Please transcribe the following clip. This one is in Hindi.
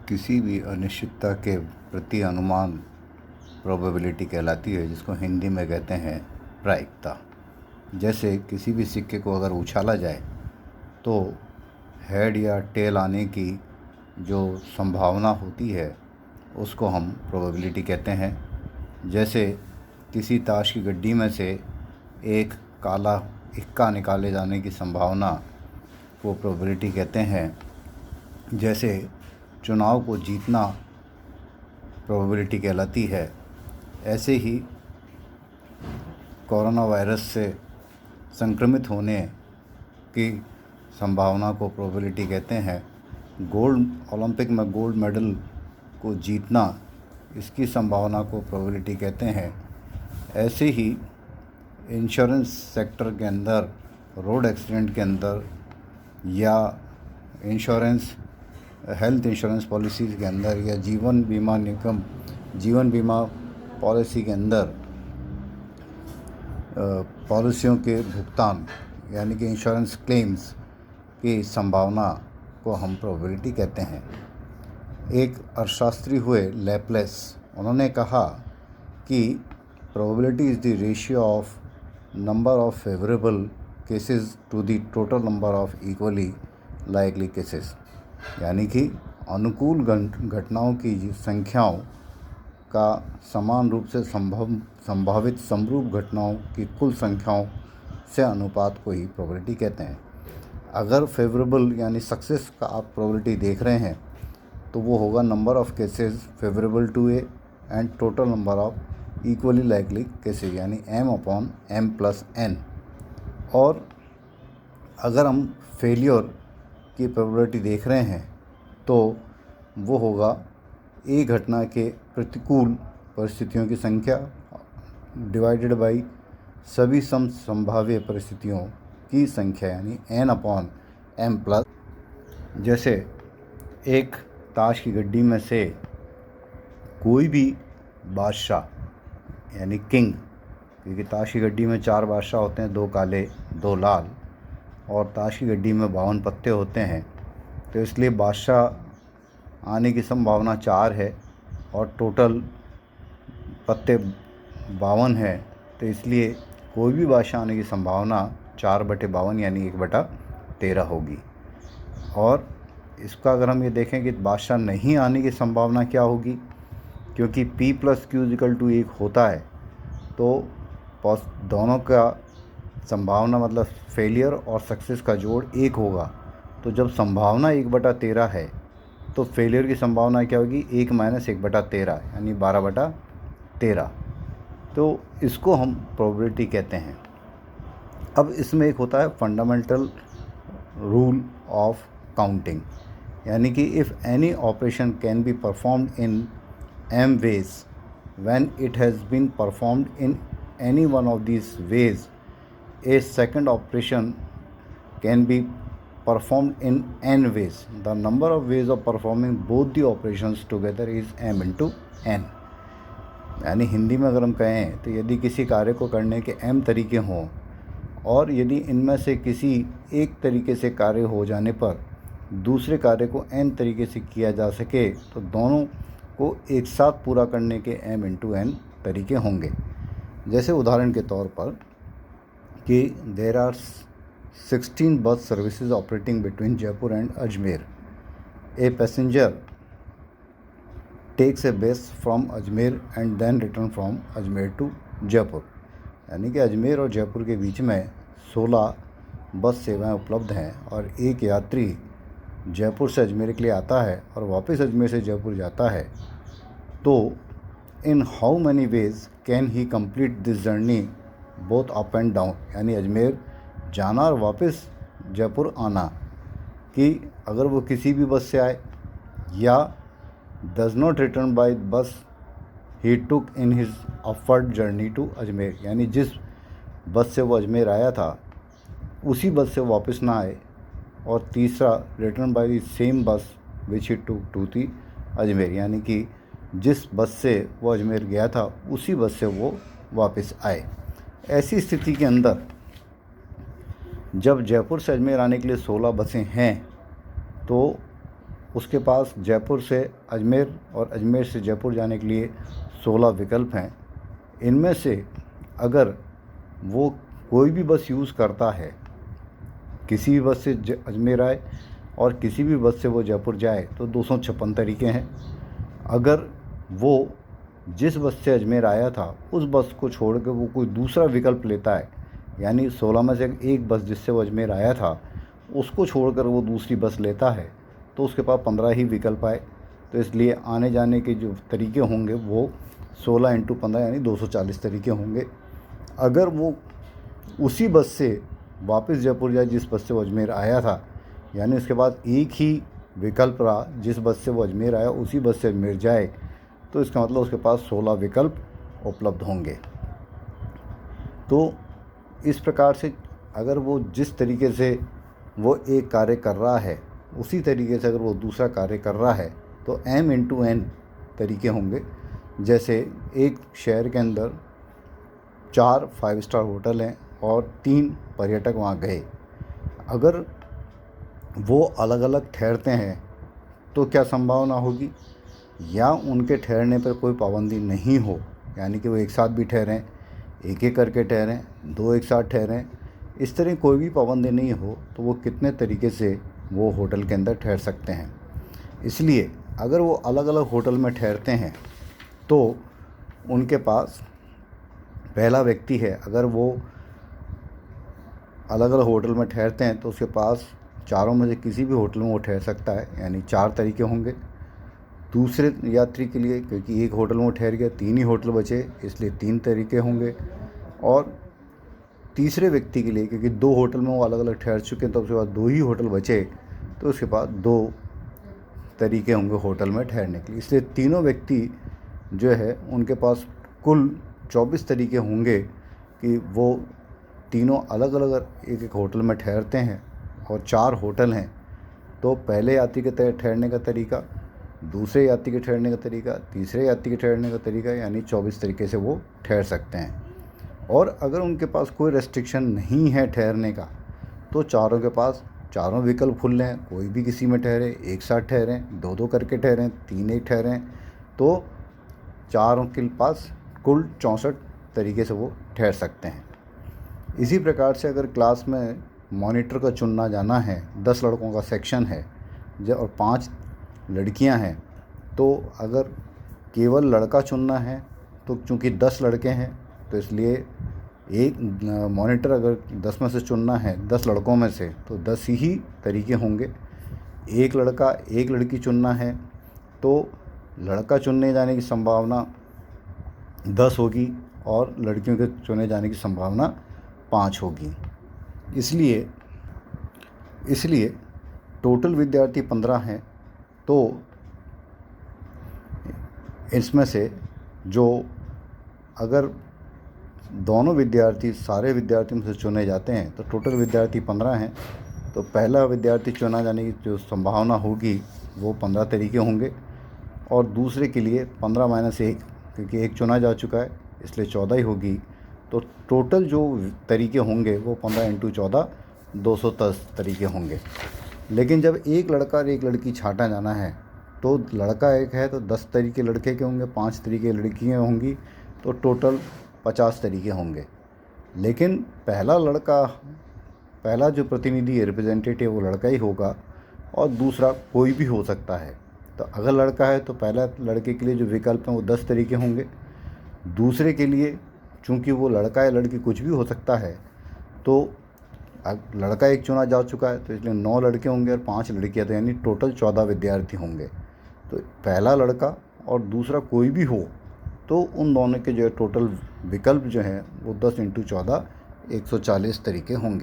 किसी भी अनिश्चितता के प्रति अनुमान प्रोबेबिलिटी कहलाती है, जिसको हिंदी में कहते हैं प्रायिकता। जैसे किसी भी सिक्के को अगर उछाला जाए तो हेड या टेल आने की जो संभावना होती है उसको हम प्रोबेबिलिटी कहते हैं। जैसे किसी ताश की गड्डी में से एक काला इक्का निकाले जाने की संभावना को प्रोबेबिलिटी कहते हैं। जैसे चुनाव को जीतना प्रोबेबिलिटी कहलाती है, ऐसे ही कोरोना वायरस से संक्रमित होने की संभावना को प्रोबेबिलिटी कहते हैं। ओलंपिक में गोल्ड मेडल को जीतना, इसकी संभावना को प्रोबेबिलिटी कहते हैं। ऐसे ही इंश्योरेंस सेक्टर के अंदर, रोड एक्सीडेंट के अंदर या हेल्थ इंश्योरेंस पॉलिसीज़ के अंदर या जीवन बीमा पॉलिसी के अंदर पॉलिसियों के भुगतान यानी कि इंश्योरेंस क्लेम्स की संभावना को हम प्रोबेबिलिटी कहते हैं। एक अर्थशास्त्री हुए लैप्लेस, उन्होंने कहा कि probability is the ratio of number of favourable cases to the total number of equally likely cases, यानी कि अनुकूल घटनाओं की संख्याओं का समान रूप से संभावित समरूप घटनाओं की कुल संख्याओं से अनुपात को ही प्रोबेबिलिटी कहते हैं। अगर फेवरेबल यानी सक्सेस का आप प्रोबेबिलिटी देख रहे हैं तो वो होगा number of cases favourable to A and total number of equally likely cases, यानी m/m+n। और अगर हम फेलियर की प्रोबेबिलिटी देख रहे हैं तो वो होगा एक घटना के प्रतिकूल परिस्थितियों की संख्या डिवाइडेड बाई सभी संभाव्य परिस्थितियों की संख्या, यानी n/m+। जैसे एक ताश की गड्डी में से कोई भी बादशाह यानी किंग, क्योंकि ताश की गड्डी में 4 बादशाह होते हैं, 2 काले 2 लाल, और ताश की गड्डी में 52 पत्ते होते हैं, तो इसलिए बादशाह आने की संभावना 4 है और टोटल पत्ते 52 है, तो इसलिए कोई भी बादशाह आने की संभावना 4/52 यानी 1/13 होगी। और इसका अगर हम ये देखें कि बादशाह नहीं आने की संभावना क्या होगी, क्योंकि P+Q = 1 होता है, तो दोनों का संभावना मतलब फेलियर और सक्सेस का जोड़ 1 होगा। तो जब संभावना 1/13 है तो फेलियर की संभावना क्या होगी, 1 - 1/13 यानी 12/13। तो इसको हम प्रोबेबिलिटी कहते हैं। अब इसमें एक होता है फंडामेंटल रूल ऑफ काउंटिंग, यानी कि if any operation can be performed in m ways when it has been performed in any one of these ways, a second operation can be performed in n ways. The number of ways of performing both the operations together is m/n। यानी हिंदी में अगर हम कहें तो यदि किसी कार्य को करने के m तरीके हों और यदि इनमें से किसी एक तरीके से कार्य हो जाने पर दूसरे कार्य को n तरीके से किया जा सके, तो दोनों को एक साथ पूरा करने के m/n तरीके होंगे। जैसे उदाहरण के तौर पर कि there are 16 bus services operating between Jaipur and Ajmer. A passenger takes a bus from Ajmer and then return from Ajmer to Jaipur, यानी कि अजमेर और जयपुर के बीच में 16 बस सेवाएं उपलब्ध हैं और एक यात्री जयपुर से अजमेर के लिए आता है और वापस अजमेर से जयपुर जाता है, तो in how many ways can he complete this journey both up and down, यानी अजमेर जाना और वापस जयपुर आना, कि अगर वो किसी भी बस से आए या does not return by bus he took in his upward journey to Ajmer, यानी जिस बस से वो अजमेर आया था उसी बस से वापस ना आए, और तीसरा रिटर्न बाय द सेम बस विच ही टुक टू दी अजमेर, यानी कि जिस बस से वो अजमेर गया था उसी बस से वो वापस आए। ऐसी स्थिति के अंदर जब जयपुर से अजमेर आने के लिए 16 बसें हैं तो उसके पास जयपुर से अजमेर और अजमेर से जयपुर जाने के लिए 16 विकल्प हैं। इनमें से अगर वो कोई भी बस यूज़ करता है, किसी भी बस से अजमेर आए और किसी भी बस से वो जयपुर जाए, तो 256 तरीके हैं। अगर वो जिस बस से अजमेर आया था उस बस को छोड़ के वो कोई दूसरा विकल्प लेता है, यानी 16 में से एक बस जिससे वो अजमेर आया था उसको छोड़कर वो दूसरी बस लेता है, तो उसके पास 15 ही विकल्प आए। तो इसलिए आने जाने के जो तरीके होंगे वो 16 × 15 यानी 240 तरीके होंगे। अगर वो उसी बस से वापस जयपुर जाए जिस बस से वो अजमेर आया था, यानी उसके पास एक ही विकल्प रहा, जिस बस से वो अजमेर आया उसी बस से अजमेर जाए, तो इसका मतलब उसके पास 16 विकल्प उपलब्ध होंगे। तो इस प्रकार से अगर वो जिस तरीके से वो एक कार्य कर रहा है उसी तरीके से अगर वो दूसरा कार्य कर रहा है तो m × n तरीके होंगे। जैसे एक शहर के अंदर 4 5 स्टार होटल हैं और 3 पर्यटक वहाँ गए। अगर वो अलग अलग ठहरते हैं तो क्या संभावना होगी, या उनके ठहरने पर कोई पाबंदी नहीं हो, यानी कि वो एक साथ भी ठहरें, एक एक करके ठहरें, 2 एक साथ ठहरें, इस तरह कोई भी पाबंदी नहीं हो, तो वो कितने तरीके से वो होटल के अंदर ठहर सकते हैं। इसलिए अगर वो अलग अलग होटल में ठहरते हैं तो उनके पास पहला व्यक्ति है, अगर वो अलग अलग होटल में ठहरते हैं तो उसके पास चारों में से किसी भी होटल में वो ठहर सकता है, यानी 4 तरीके होंगे। दूसरे यात्री के लिए, क्योंकि एक होटल में वो ठहर गया, 3 ही होटल बचे, इसलिए 3 तरीके होंगे। और तीसरे व्यक्ति के लिए, क्योंकि 2 होटल में वो अलग अलग ठहर चुके हैं तो उसके बाद 2 ही होटल बचे, तो उसके पास 2 तरीके होंगे होटल में ठहरने के लिए। इसलिए तीनों व्यक्ति जो है उनके पास कुल 24 तरीके होंगे कि वो तीनों अलग अलग एक एक होटल में ठहरते हैं। और 4 होटल हैं, तो पहले यात्री के ठहरने का तरीका, दूसरे यात्री के ठहरने का तरीका, तीसरे यात्री के ठहरने का तरीका, यानी 24 तरीके से वो ठहर सकते हैं। और अगर उनके पास कोई रेस्ट्रिक्शन नहीं है ठहरने का, तो चारों के पास चारों विकल्प खुले हैं, कोई भी किसी में ठहरे, एक साथ ठहरें, 2 2 करके ठहरें, 3 एक ठहरें, तो चारों के पास कुल 64 तरीके से वो ठहर सकते हैं। इसी प्रकार से अगर क्लास में मॉनिटर का चुनना जाना है, 10 लड़कों का सेक्शन है और 5 लड़कियां हैं, तो अगर केवल लड़का चुनना है तो चूँकि 10 लड़के हैं तो इसलिए एक मॉनिटर अगर 10 में से चुनना है, 10 लड़कों में से, तो 10 ही तरीके होंगे। एक लड़का एक लड़की चुनना है तो लड़का चुनने जाने की संभावना 10 होगी और लड़कियों के चुने जाने की संभावना 5 होगी। इसलिए टोटल विद्यार्थी 15 हैं, तो इसमें से जो अगर दोनों विद्यार्थी सारे विद्यार्थियों में से चुने जाते हैं तो टोटल विद्यार्थी 15 हैं, तो पहला विद्यार्थी चुना जाने की जो संभावना होगी वो 15 तरीके होंगे। और दूसरे के लिए 15 - 1, क्योंकि एक चुना जा चुका है इसलिए 14 ही होगी। तो टोटल जो तरीके होंगे वो 15 × 14 210 तरीके होंगे। लेकिन जब एक लड़का और एक लड़की छांटा जाना है, तो लड़का एक है तो 10 तरीके लड़के के होंगे, 5 तरीके लड़कियाँ होंगी, तो टोटल 50 तरीके होंगे। लेकिन पहला जो प्रतिनिधि रिप्रेजेंटेटिव वो लड़का ही होगा और दूसरा कोई भी हो सकता है। तो अगर लड़का है तो पहला लड़के के लिए जो विकल्प हैं वो 10 तरीके होंगे। दूसरे के लिए चूँकि वो लड़का या लड़की कुछ भी हो सकता है, तो लड़का एक चुना जा चुका है तो इसलिए 9 लड़के होंगे और 5 लड़कियाँ, तो यानी टोटल 14 विद्यार्थी होंगे। तो पहला लड़का और दूसरा कोई भी हो तो उन दोनों के जो टोटल विकल्प जो हैं वो 10 × 14 140 तरीके होंगे।